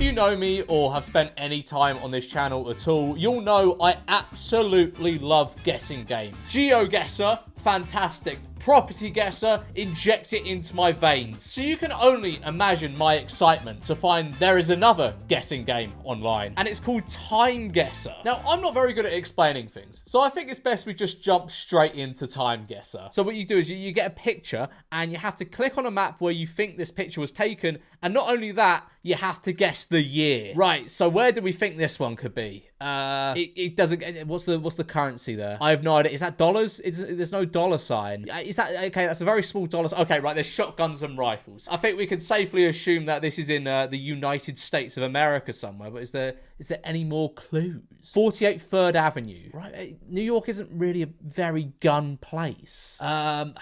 you know me or have spent any time on this channel at all, you'll know I absolutely love guessing games. GeoGuessr, fantastic. Property guesser, inject it into my veins. So you can only imagine my excitement to find there is another guessing game online, and it's called Timeguesr. Now, I'm not very good at explaining things, so I think it's best we just jump straight into Timeguesr. So what you do is you get a picture, and you have to click on a map where you think this picture was taken, and not only that, you have to guess the year. Right, so where do we think this one could be? It doesn't. What's the currency there? I have no idea. Is that dollars? There's no dollar sign. Is that okay? That's a very small dollar. Okay, right. There's shotguns and rifles. I think we can safely assume that this is in the United States of America somewhere. But is there any more clues? 48 Third Avenue. Right. New York isn't really a very gun place. But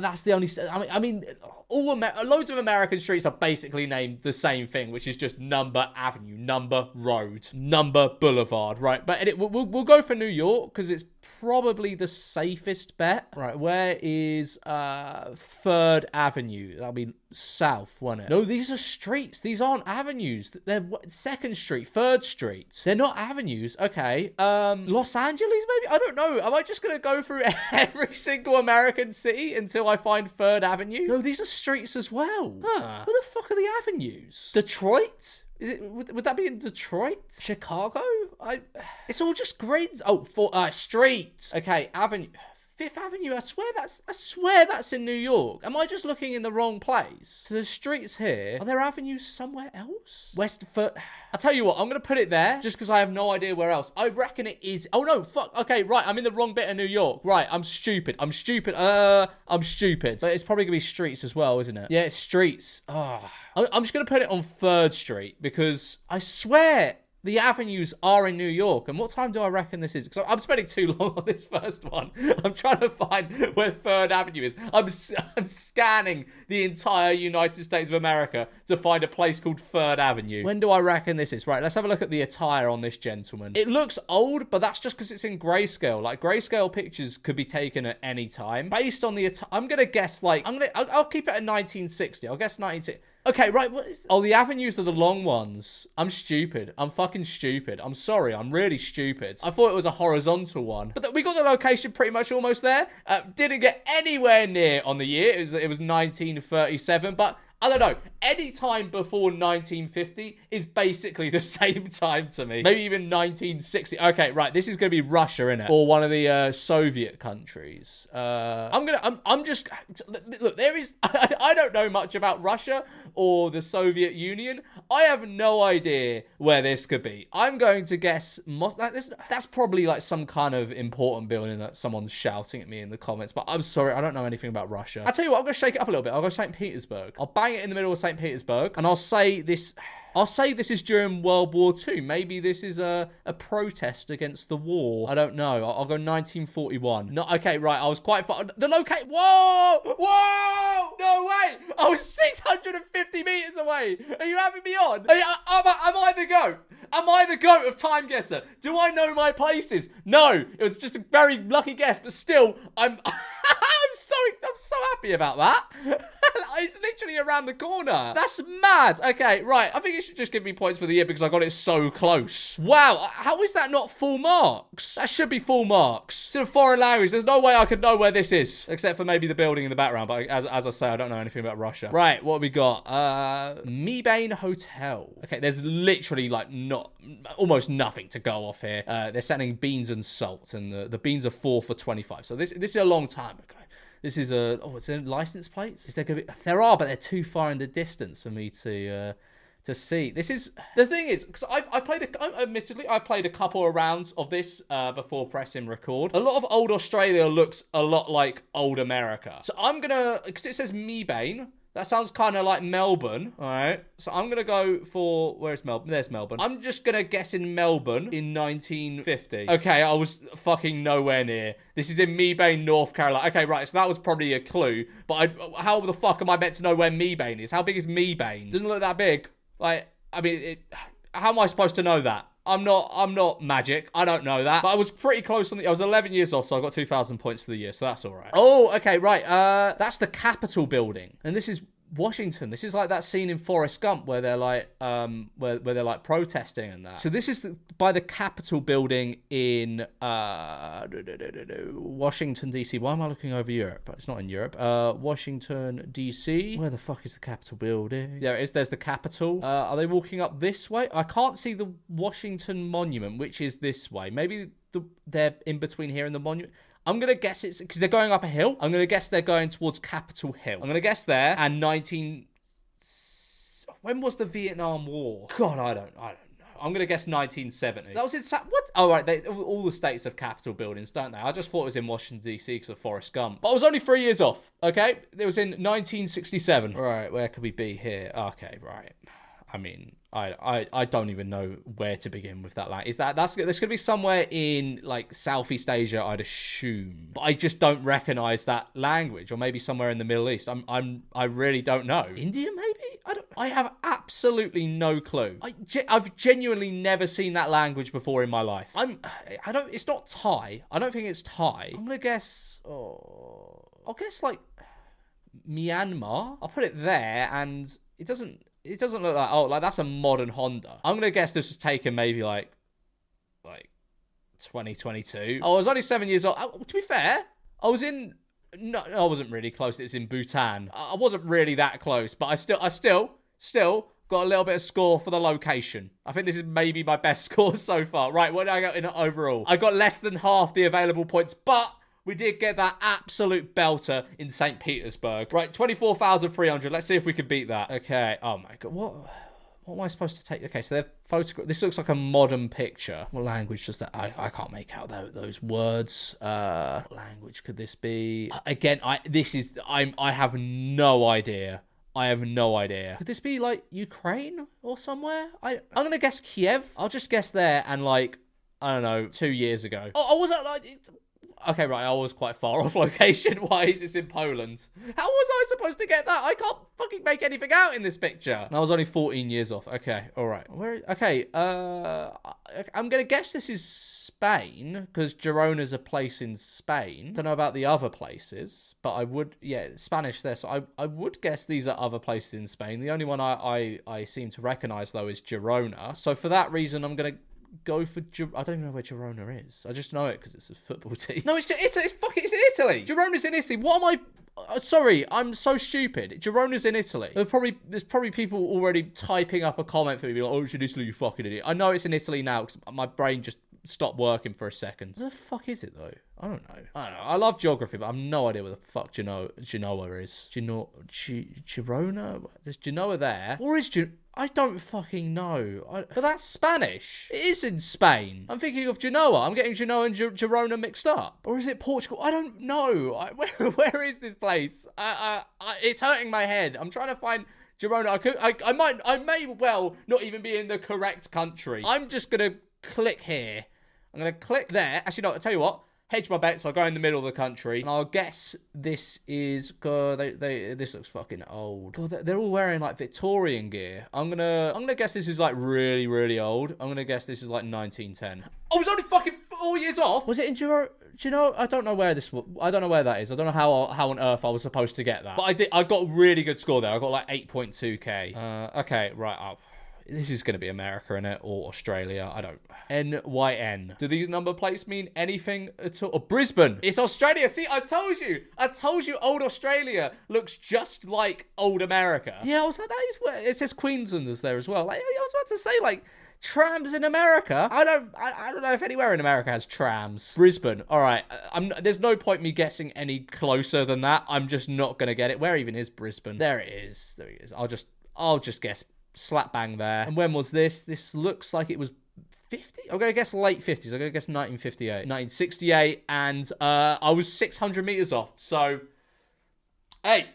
that's the only. I mean, loads of American streets are basically named the same thing, which is just number avenue, number road, number boulevard, right? But we'll go for New York because it's probably the safest bet, right? Where is Third Avenue? That'll be south, won't it? No, these are streets. These aren't avenues. They're Second Street, Third Street. They're not avenues. Okay. Los Angeles, maybe? I don't know. Am I just gonna go through every single American city until I find Third Avenue? No, these are streets as well. Huh. Where the fuck are the avenues? Detroit? Would that be in Detroit? Chicago? It's all just grids. Oh, street. Okay, avenue. Fifth Avenue, I swear that's in New York. Am I just looking in the wrong place? So there's streets here. Are there avenues somewhere else? I'll tell you what, I'm going to put it there just because I have no idea where else. I reckon it is. Oh no, fuck. Okay, right. I'm in the wrong bit of New York. Right, I'm stupid. I'm stupid. So it's probably going to be streets as well, isn't it? Yeah, it's streets. I'm just going to put it on 3rd Street because I swear the avenues are in New York. And what time do I reckon this is? Because I'm spending too long on this first one. I'm trying to find where 3rd Avenue is. I'm scanning the entire United States of America to find a place called 3rd Avenue. When do I reckon this is? Right, let's have a look at the attire on this gentleman. It looks old, but that's just because it's in grayscale. Like, grayscale pictures could be taken at any time. Based on the attire, I'm going to guess, like, I'll keep it at 1960. I'll guess 1960. Okay, right, what is... Oh, the avenues are the long ones. I'm stupid. I'm fucking stupid. I'm sorry. I'm really stupid. I thought it was a horizontal one. But we got the location pretty much almost there. Didn't get anywhere near on the year. It was 1937, but... I don't know. Any time before 1950 is basically the same time to me. Maybe even 1960. Okay, right. This is going to be Russia, innit? Or one of the Soviet countries. I'm just... Look, there is... I don't know much about Russia or the Soviet Union. I have no idea where this could be. I'm going to guess... That's probably like some kind of important building that someone's shouting at me in the comments. But I'm sorry. I don't know anything about Russia. I'll tell you what. I'm going to shake it up a little bit. I'll go St. Petersburg. I'll bang it in the middle of St. Petersburg, and I'll say this is during World War II. Maybe this is a protest against the war. I don't know. I'll go 1941. No, okay, right. I was quite far. The locate. Whoa! No way! I was 650 meters away. Are you having me on? Am I the GOAT? Am I the GOAT of Timeguesser? Do I know my places? No. It was just a very lucky guess, but still, I'm so happy about that. It's literally around the corner. That's mad. Okay, right. I think it should just give me points for the year because I got it so close. Wow. How is that not full marks? That should be full marks. It's in a foreign language. There's no way I could know where this is. Except for maybe the building in the background. But as I say, I don't know anything about Russia. Right. What have we got? Memeulous Hotel. Okay. There's literally like almost nothing to go off here. They're selling beans and salt. And the beans are 4 for 25. So this is a long time ago. This is it's a license plates. Is there gonna be? There are, but they're too far in the distance for me to see. This is the thing is because admittedly I played a couple of rounds of this before pressing record. A lot of old Australia looks a lot like old America. So I'm gonna because it says Meebane. That sounds kind of like Melbourne, all right? So I'm going to go for... Where's Melbourne? There's Melbourne. I'm just going to guess in Melbourne in 1950. Okay, I was fucking nowhere near. This is in Meebane, North Carolina. Okay, right, so that was probably a clue. But how the fuck am I meant to know where Meebane is? How big is Meebane? Doesn't look that big. Like, I mean, how am I supposed to know that? I'm not magic. I don't know that. But I was pretty close on I was 11 years off, so I got 2,000 points for the year, so that's all right. Oh, okay, right. That's the Capitol building. And this is Washington. This is like that scene in Forrest Gump where they're like, where they're like protesting and that. So this is by the Capitol building in Washington D.C. Why am I looking over Europe? It's not in Europe. Washington D.C. Where the fuck is the Capitol building? There it is. There's the Capitol. Are they walking up this way? I can't see the Washington Monument, which is this way. Maybe they're in between here and the monument. I'm going to guess it's because they're going up a hill. I'm going to guess they're going towards Capitol Hill. I'm going to guess there. And when was the Vietnam War? God, I don't know. I'm going to guess 1970. That was in... What? Oh, right. All the states have Capitol buildings, don't they? I just thought it was in Washington, D.C. because of Forrest Gump. But I was only 3 years off, okay? It was in 1967. Right, where could we be here? Okay, right. I mean, I don't even know where to begin with that. Like, that's gonna be somewhere in like Southeast Asia, I'd assume, but I just don't recognize that language, or maybe somewhere in the Middle East. I really don't know. India, maybe? I have absolutely no clue. I've genuinely never seen that language before in my life. It's not Thai. I don't think it's Thai. I'm gonna guess. I'll guess like Myanmar. I'll put it there, and it doesn't look like, like that's a modern Honda. I'm going to guess this was taken maybe like 2022. I was only 7 years old. To be fair, I wasn't really close. It's in Bhutan. I wasn't really that close, but I still got a little bit of score for the location. I think this is maybe my best score so far. Right, what did I get in overall? I got less than half the available points, but we did get that absolute belter in St. Petersburg. Right, 24,300. Let's see if we can beat that. Okay. Oh, my God. What am I supposed to take? Okay, so they're photograph. This looks like a modern picture. What language does that? I can't make out those words. What language could this be? Again, I have no idea. I have no idea. Could this be, like, Ukraine or somewhere? I'm going to guess Kiev. I'll just guess there and, like, I don't know, 2 years ago. Oh, I wasn't, like... Okay, right, I was quite far off location-wise. It's in Poland. How was I supposed to get that? I can't fucking make anything out in this picture. I was only 14 years off. Okay, all right. I'm going to guess this is Spain, because Girona's a place in Spain. Don't know about the other places, but I would, Spanish there. So I would guess these are other places in Spain. The only one I seem to recognize, though, is Girona. So for that reason, I'm going to go for... I don't even know where Girona is. I just know it because it's a football team. No, it's Italy. It's in Italy. Girona's in Italy. What am I... Sorry, I'm so stupid. Girona's in Italy. There's probably people already typing up a comment for me, being like, oh, it's in Italy, you fucking idiot. I know it's in Italy now because my brain just stopped working for a second. Where the fuck is it, though? I don't know. I love geography, but I have no idea where the fuck Genoa is. Girona? There's Genoa there. Or is I don't fucking know. But that's Spanish. It is in Spain. I'm thinking of Genoa. I'm getting Genoa and Girona mixed up. Or is it Portugal? I don't know. Where is this place? It's hurting my head. I'm trying to find Girona. I may well not even be in the correct country. I'm just going to click here. I'm going to click there. Actually, no, I'll tell you what. Hedge my bets. I'll go in the middle of the country. And I'll guess this is... God, this looks fucking old. God, they're all wearing, like, Victorian gear. I'm gonna guess this is, like, really, really old. I'm gonna guess this is, like, 1910. I was only fucking 4 years off! Was it in Girona? Do you know? I don't know where I don't know where that is. I don't know how on earth I was supposed to get that. But I got a really good score there. I got, like, 8.2k. Okay, right. This is going to be America, innit? Or Australia. I don't... NYN. Do these number plates mean anything at all? Oh, Brisbane. It's Australia. See, I told you old Australia looks just like old America. Yeah, I was like, that is where... It says Queenslanders there as well. Like, I was about to say, like, trams in America. I don't know if anywhere in America has trams. Brisbane. All right. There's no point me guessing any closer than that. I'm just not going to get it. Where even is Brisbane? There it is. There it is. I'll just guess... Slap bang there. And when was this? This looks like it was 50? I'm going to guess late 50s. I'm going to guess 1958. 1968. And I was 600 meters off. So, hey,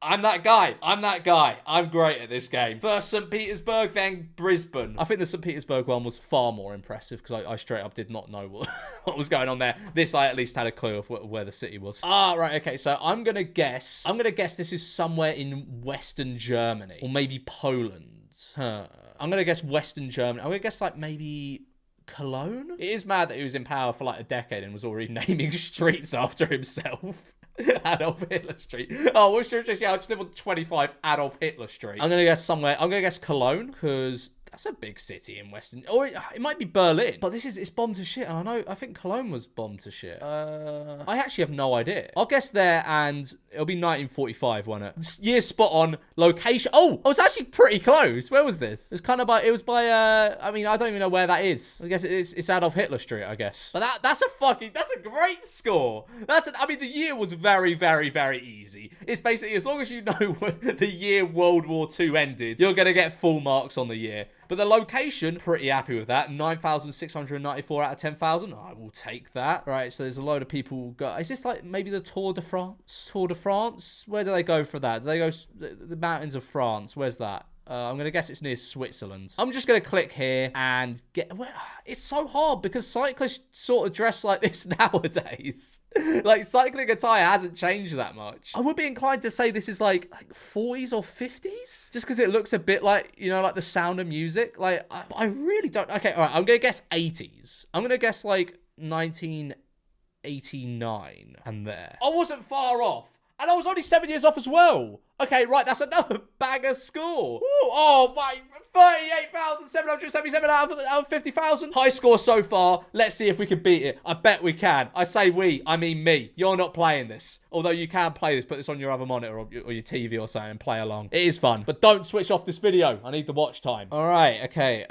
I'm that guy. I'm great at this game. First St. Petersburg, then Brisbane. I think the St. Petersburg one was far more impressive because I straight up did not know what was going on there. This, I at least had a clue of where the city was. Right, okay. So I'm going to guess this is somewhere in Western Germany or maybe Poland. I'm going to guess Western Germany. I'm going to guess like maybe... Cologne? It is mad that he was in power for like a decade and was already naming streets after himself. Adolf Hitler Street. Oh, what's your address? Yeah, I just live on 25 Adolf Hitler Street. I'm gonna guess somewhere. I'm gonna guess Cologne, because that's a big city in Western. Or it might be Berlin. But it's bombed to shit. And I think Cologne was bombed to shit. I actually have no idea. I'll guess there, and it'll be 1945, won't it? Year spot on. Location. Oh, I was actually pretty close. Where was this? It's kind of by. It was by. I mean, I don't even know where that is. I guess it's Adolf Hitler Street, I guess. But that's a great score. I mean, the year was very, very, very easy. It's basically, as long as you know the year World War II ended, you're gonna get full marks on the year. But the location, pretty happy with that. 9,694 out of 10,000. I will take that. Right, so there's a load of people go. Is this like maybe the Tour de France? Tour de France? Where do they go for that? Do they go the mountains of France? Where's that? I'm going to guess it's near Switzerland. I'm just going to click here and get... Well, it's so hard because cyclists sort of dress like this nowadays. Like, cycling attire hasn't changed that much. I would be inclined to say this is like 40s or 50s. Just because it looks a bit like, you know, like The Sound of Music. Like, I really don't... Okay, all right, I'm going to guess 80s. I'm going to guess like 1989 and there. I wasn't far off. And I was only 7 years off as well. Okay, right, that's another banger score. Ooh, oh, my, 38,777 out of 50,000. High score so far. Let's see if we can beat it. I bet we can. I say we, I mean me. You're not playing this. Although you can play this, put this on your other monitor or your TV or something and play along. It is fun. But don't switch off this video. I need the watch time. All right, okay.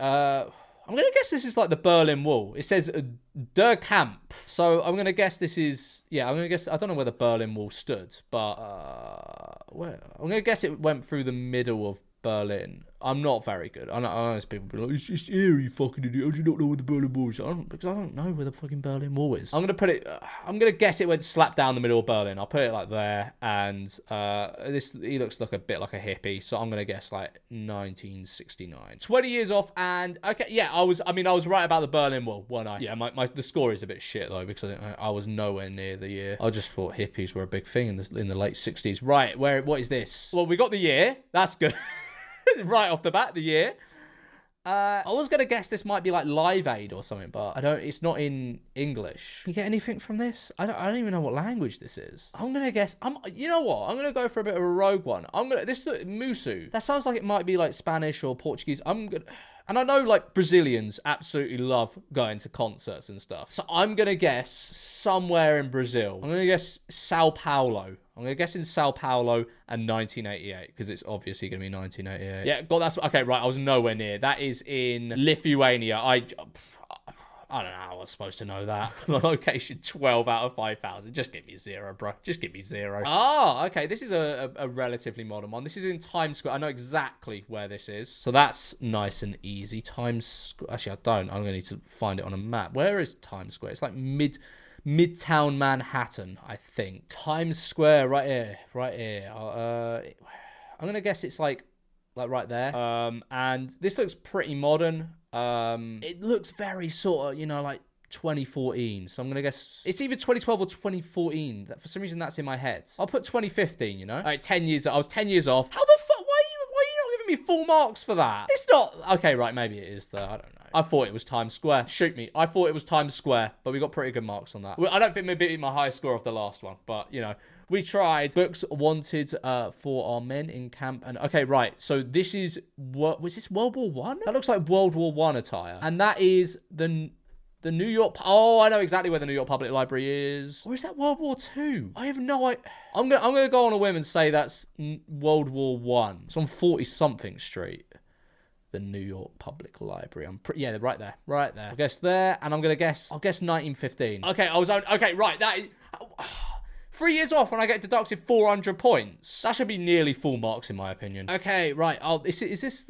I'm going to guess this is like the Berlin Wall. It says Der Kamp. So I'm going to guess this is... Yeah, I'm going to guess... I don't know where the Berlin Wall stood, but... I'm going to guess it went through the middle of Berlin. I'm not very good. I know people be like, it's just here, you fucking idiot. How do you not know where the Berlin Wall is? Because I don't know where the fucking Berlin Wall is. I'm going to put it... I'm going to guess it went slap down the middle of Berlin. I'll put it like there. And he looks like a bit like a hippie. So I'm going to guess like 1969. 20 years off. And okay, yeah, I was right about the Berlin Wall, wasn't I? Yeah, the score is a bit shit though, because I was nowhere near the year. I just thought hippies were a big thing in the late 60s. Right, what is this? Well, we got the year. That's good. Right off the bat, the year. I was going to guess this might be like Live Aid or something, but it's not in English. Can you get anything from this? I don't even know what language this is. I'm going to guess, you know what? I'm going to go for a bit of a rogue one. This Musu. That sounds like it might be like Spanish or Portuguese. And I know like Brazilians absolutely love going to concerts and stuff. So I'm going to guess somewhere in Brazil. I'm going to guess Sao Paulo. I'm going to guess in Sao Paulo and 1988, because it's obviously going to be 1988. Yeah, God, that's... Okay, right, I was nowhere near. That is in Lithuania. I don't know how I was supposed to know that. Location 12 out of 5,000. Just give me 0, bro. Just give me 0. Ah, okay. This is a relatively modern one. This is in Times Square. I know exactly where this is. So that's nice and easy. Times Square. Actually, I don't. I'm going to need to find it on a map. Where is Times Square? It's like Midtown Manhattan, I think. Times Square, right here. Right here. I'm going to guess it's like right there. And this looks pretty modern. It looks very sort of, you know, like 2014. So I'm going to guess it's either 2012 or 2014. For some reason, that's in my head. I'll put 2015, you know? All right, 10 years. I was 10 years off. How the fuck? Why are you not giving me full marks for that? It's not... Okay, right, maybe it is though. I don't know. I thought it was Times Square. Shoot me. I thought it was Times Square, but we got pretty good marks on that. I don't think we beat my highest score of the last one, but, you know, we tried. Books wanted for our men in camp. And okay, right. So this is... What was this, World War One? That looks like World War One attire. And that is the New York... Oh, I know exactly where the New York Public Library is. Or is that World War Two? I have no idea. I'm gonna go on a whim and say that's World War One. It's on 40-something Street. The New York Public Library. Yeah, they're right there. Right there. I'll guess there, and I'll guess 1915. Okay, okay, right. That is... 3 years off when I get deducted 400 points. That should be nearly full marks in my opinion. Okay, right. Is this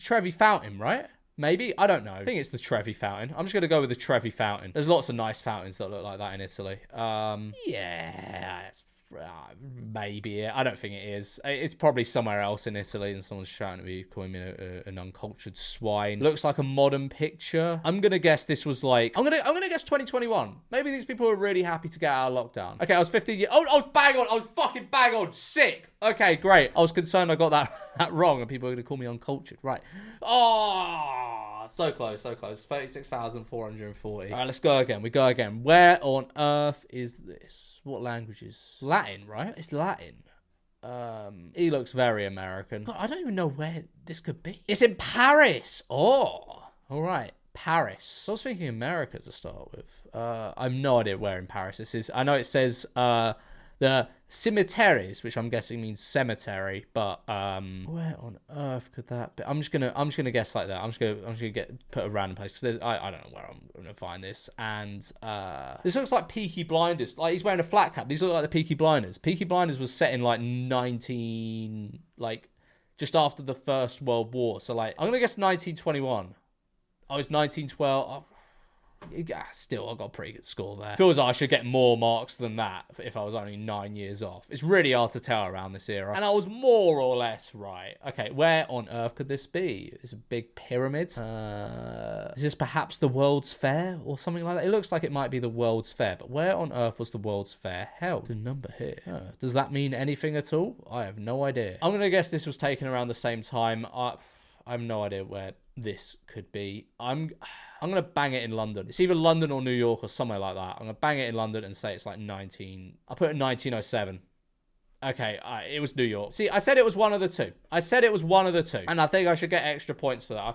Trevi Fountain, right? Maybe? I don't know. I think it's the Trevi Fountain. I'm just going to go with the Trevi Fountain. There's lots of nice fountains that look like that in Italy. Yeah, it's... maybe. I don't think it is. It's probably somewhere else in Italy and someone's shouting at me, calling me an uncultured swine. Looks like a modern picture. I'm gonna guess this was like... I'm gonna guess 2021. Maybe these people are really happy to get out of lockdown. Okay, I was 15 years... Oh, I was bang on. I was fucking bang on. Sick. Okay, great. I was concerned I got that wrong and people are gonna call me uncultured. Right. Oh... So close, so close. 36,440. All right, let's go again. We go again. Where on earth is this? What language is Latin, right? It's Latin. He looks very American. God, I don't even know where this could be. It's in Paris. Oh, all right. Paris. I was thinking America to start with. I have no idea where in Paris this is. I know it says the cemeteries, which I'm guessing means cemetery, but where on earth could that be? I'm just gonna guess like that. I'm just gonna put a random place because I don't know where I'm gonna find this. And this looks like Peaky Blinders. Like he's wearing a flat cap. These look like the Peaky Blinders. Peaky Blinders was set in like just after the First World War. So like I'm gonna guess 1921. Oh, it's 1912. Oh. Still, I got a pretty good score there. Feels like I should get more marks than that if I was only 9 years off. It's really hard to tell around this era. And I was more or less right. Okay, where on earth could this be? It's a big pyramid. Is this perhaps the World's Fair or something like that? It looks like it might be the World's Fair, but where on earth was the World's Fair held? The number here. Does that mean anything at all? I have no idea. I'm going to guess this was taken around the same time. I have no idea where this could be. I'm going to bang it in London. It's either London or New York or somewhere like that. I'm going to bang it in London and say it's like I'll put it in 1907. Okay, it was New York. See, I said it was one of the two. And I think I should get extra points for that. I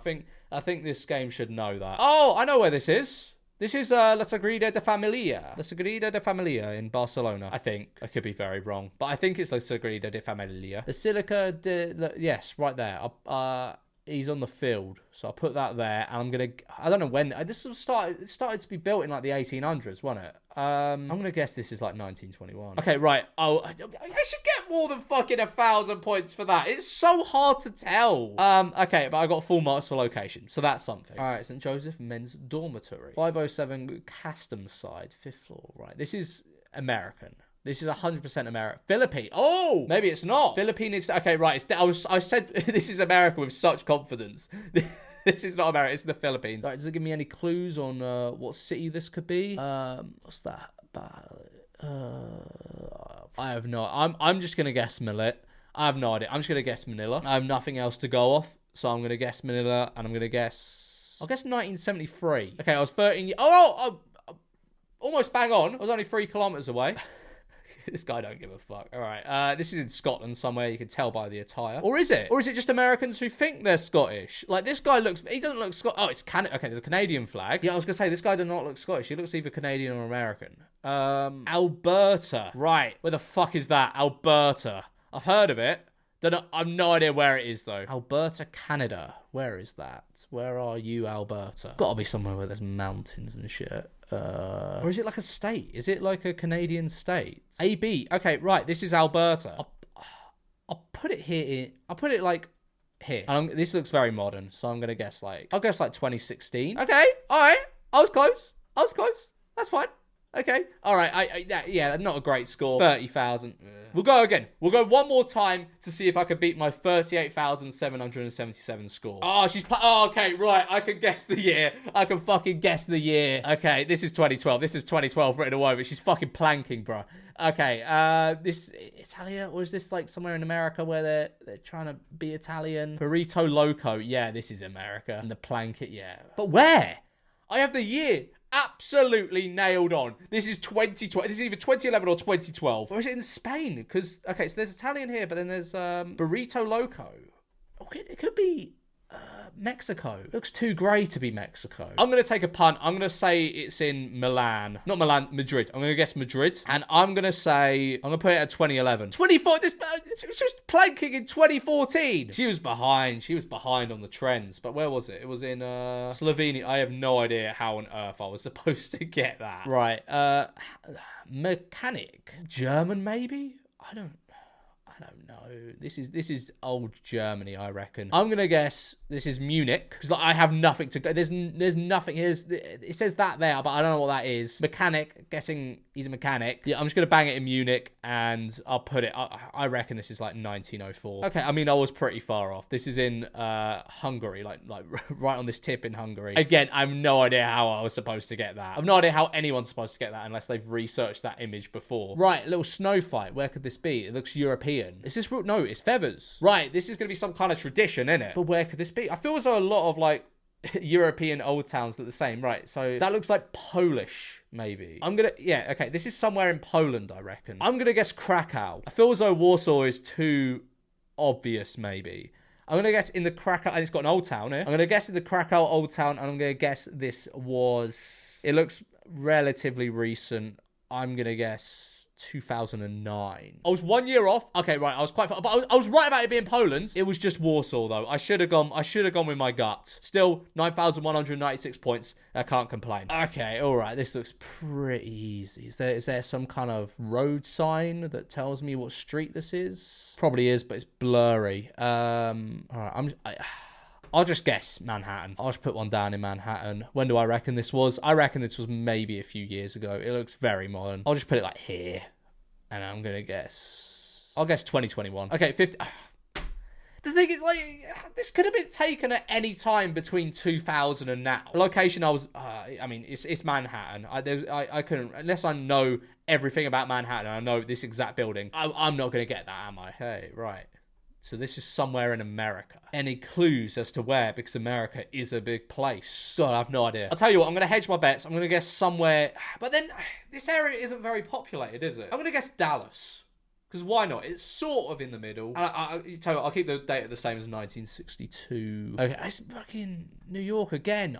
think this game should know that. Oh, I know where this is. This is La Sagrada de Familia. La Sagrada de Familia in Barcelona, I think. I could be very wrong, but I think it's La Sagrada de Familia. Basilica de... Yes, right there. He's on the field, so I'll put that there, and I don't know when, it started to be built in like the 1800s, wasn't it? I'm gonna guess this is like 1921. Okay, right. Oh, I should get more than fucking 1,000 points for that. It's so hard to tell. Okay, but I got full marks for location, so that's something. All right, St. Joseph Men's Dormitory. 507 Custom Side, 5th floor. Right, this is American. This is 100% American. Philippine. Oh, maybe it's not. Philippine is... Okay, right. I said this is America with such confidence. This is not America. It's the Philippines. Right, does it give me any clues on what city this could be? What's that? I have no... I'm just going to guess Millet. I have no idea. I'm just going to guess Manila. I have nothing else to go off, so I'm going to guess Manila, and I'm going to guess... I'll guess 1973. Okay, I was 13... Oh, almost bang on. I was only 3 kilometers away. This guy don't give a fuck. All right. This is in Scotland somewhere. You can tell by the attire. Or is it? Or is it just Americans who think they're Scottish? Like, this guy looks... He doesn't look Scottish. Oh, it's Canada. Okay, there's a Canadian flag. Yeah, I was going to say, this guy does not look Scottish. He looks either Canadian or American. Alberta. Right. Where the fuck is that? Alberta. I've heard of it. I've no idea where it is, though. Alberta, Canada. Where is that? Where are you, Alberta? Gotta be somewhere where there's mountains and shit. Or is it like a state? Is it like a Canadian state? AB. Okay, right. This is Alberta. I'll put it here. I'll put it like here. And this looks very modern, so I'm gonna guess like... I'll guess like 2016. Okay. All right. I was close. That's fine. Okay. All right. Yeah, not a great score. 30,000. We'll go again. We'll go one more time to see if I can beat my 38,777 score. Oh, okay, right. I can guess the year. I can fucking guess the year. Okay, this is 2012. This is 2012 written all over. She's fucking planking, bro. Okay, this Italia, or is this like somewhere in America where they're trying to be Italian? Burrito Loco. Yeah, this is America. And the planket, yeah. But where? I have the year absolutely nailed on. This is 2012. This is either 2011 or 2012. Or is it in Spain? Because, okay, so there's Italian here, but then there's Burrito Loco. Okay, it could be Mexico. Looks too grey to be Mexico. I'm going to take a punt. I'm going to say it's in Milan. Not Milan, Madrid. I'm going to guess Madrid. And I'm going to put it at 2011. 24, she was planking in 2014. She was behind on the trends. But where was it? It was in Slovenia. I have no idea how on earth I was supposed to get that. Right. Mechanic. German, maybe? I don't know. This is old Germany, I reckon. I'm gonna guess this is Munich because I have nothing to go. There's nothing. It says that there, but I don't know what that is. Mechanic. Guessing he's a mechanic. Yeah, I'm just gonna bang it in Munich, and I'll put it. I reckon this is like 1904. Okay, I mean I was pretty far off. This is in Hungary, like right on this tip in Hungary. Again, I have no idea how I was supposed to get that. I've no idea how anyone's supposed to get that unless they've researched that image before. Right, little snow fight. Where could this be? It looks European. Is this... No, it's feathers. Right, this is going to be some kind of tradition, isn't it? But where could this be? I feel as though a lot of, like, European old towns look the same. Right, so that looks like Polish, maybe. Yeah, okay, this is somewhere in Poland, I reckon. I'm gonna guess Krakow. I feel as though Warsaw is too obvious, maybe. I'm going to guess in the Krakow, and it's got an old town here. I'm going to guess in the Krakow old town, and I'm going to guess this was, it looks relatively recent. I'm going to guess 2009. I was 1 year off. Okay, right, I was quite far, but I was right about it being Poland. It was just Warsaw, though. I should have gone with my gut. Still, 9,196 points. I can't complain. Okay, all right, this looks pretty easy. Is there some kind of road sign that tells me what street this is? Probably is, but it's blurry. All right, I'll just guess Manhattan. I'll just put one down in Manhattan. When do I reckon this was? I reckon this was maybe a few years ago. It looks very modern. I'll just put it like here. And I'm going to guess... I'll guess 2021. Okay, 50... The thing is, like, this could have been taken at any time between 2000 and now. The location I was... I mean, it's Manhattan. I couldn't... Unless I know everything about Manhattan, I know this exact building, I'm not going to get that, am I? Okay, right. So this is somewhere in America. Any clues as to where? Because America is a big place. God, I have no idea. I'll tell you what, I'm going to hedge my bets. I'm going to guess somewhere... But then, this area isn't very populated, is it? I'm going to guess Dallas. Because why not? It's sort of in the middle. I'll tell you what, I'll keep the date the same as 1962. Okay, it's fucking New York again.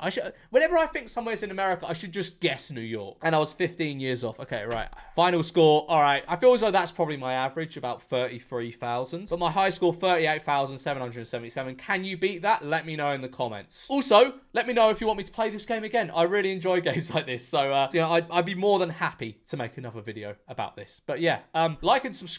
Whenever I think somewhere's in America, I should just guess New York. And I was 15 years off. Okay, right. Final score. All right. I feel as though that's probably my average, about 33,000. But my high score, 38,777. Can you beat that? Let me know in the comments. Also, let me know if you want me to play this game again. I really enjoy games like this. So, I'd be more than happy to make another video about this. But yeah, like and subscribe.